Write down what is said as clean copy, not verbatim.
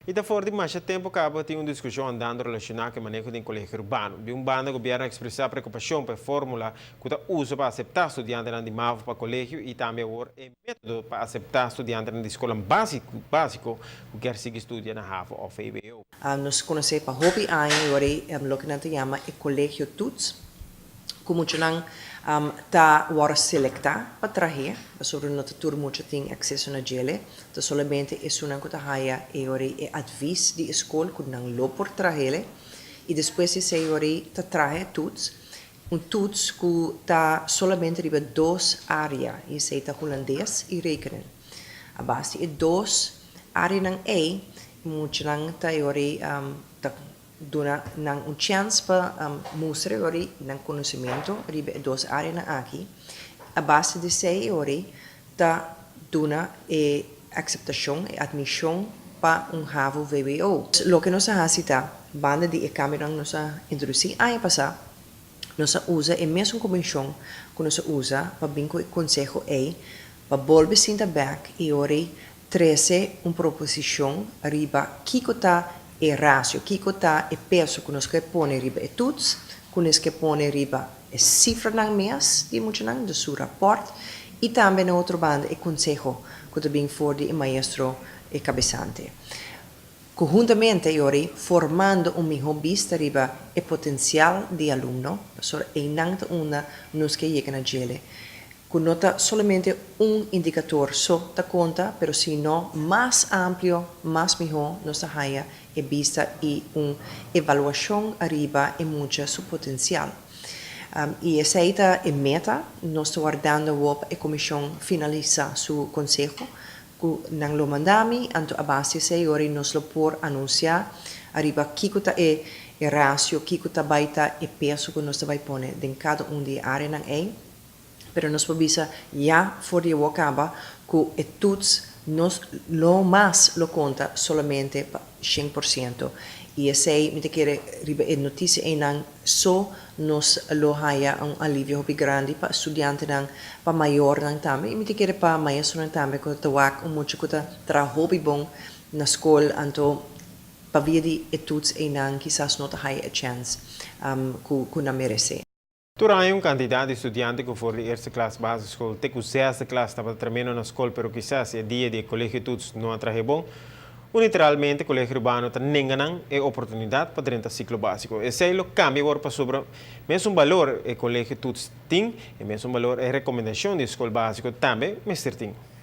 E da fora de mais tempo, acaba de uma discussão andando relacionada com o manejo de colégio urbano. De banda, o governo expressa preocupação pela fórmula que usa para aceitar estudantes de MAV para o colégio e também o método para aceitar estudantes de escola básico que quer seguir estudando na HAVO ou FEBO. Nós conhecemos para hobby agora o que nós chama é colégio tuts, como nós tá agora selectar para trazer, sobre nós tur muito tem acesso na gele, então solamente é uma coisa haia e agora é advice de escola que nós lo por trazer e depois é agora tá trazer tuts, tuts que tá solamente riba duas áreas, e sei tá holandês e rekenen. A base é duas áreas não é muito lang tayo rin duna ng chance pa mostrar ori ng conhecimento ribe dos áreas na aqui a base de sei ori ta duna e acceptação e admissão pa HAVO VWO. Lo que nos hasita banda de câmera nos introduzir aí passar nos usa e mesmo comissão que nos usa para bingo e consejo para volver sinta back e ori 13 uma proposição riba kiko tá e ratio, kiko tá e peso que nós que põe riba e tuts, que nós que põe riba e cifra ng mês de muito nang do seu rapport e também na outra banda e consejo que também for de maestro e cabeçante. Conjuntamente ori formando melhor vista riba e potencial de aluno, so e nang una nos que llega na gele. Que nota solamente un indicador so da conta, pero sino más amplio, más mejor nuestra haya e vista y una evaluación arriba e mucha su potencial. Y esa es meta, nos está guardando WOP e comisión finaliza su consejo, que nang lo mandami, anto a base se ori nos lo por anunciar arriba kikuta e ratio, kikuta baita e peso que nos vai pone en cada un di área nang pero nos provisa ya for de acaba que tuts nos lo más lo conta solamente 100%. Y ese me te quiere noticia en so nos lo haya un alivio muy grande para estudiante nang pa mayor nang tambe y me te quiere pa maestro nang tambe ko tawak mucho ko tra hobby bon na school anto pa via di tuts en quizás no te haya a chance ku na merece. Turai um candidato de estudante que for de eerste klas basisschool, te que zesde klas estava tremendo na escola, pero quizás é dia de colégio todos não atrahe bom. Literalmente, o colégio urbano está nenganang é oportunidade para dentro do ciclo básico. Esse é o cambio agora para sobre mesmo valor é colégio todos tem, e mesmo valor é recomendação de escola básico também, mestre tem.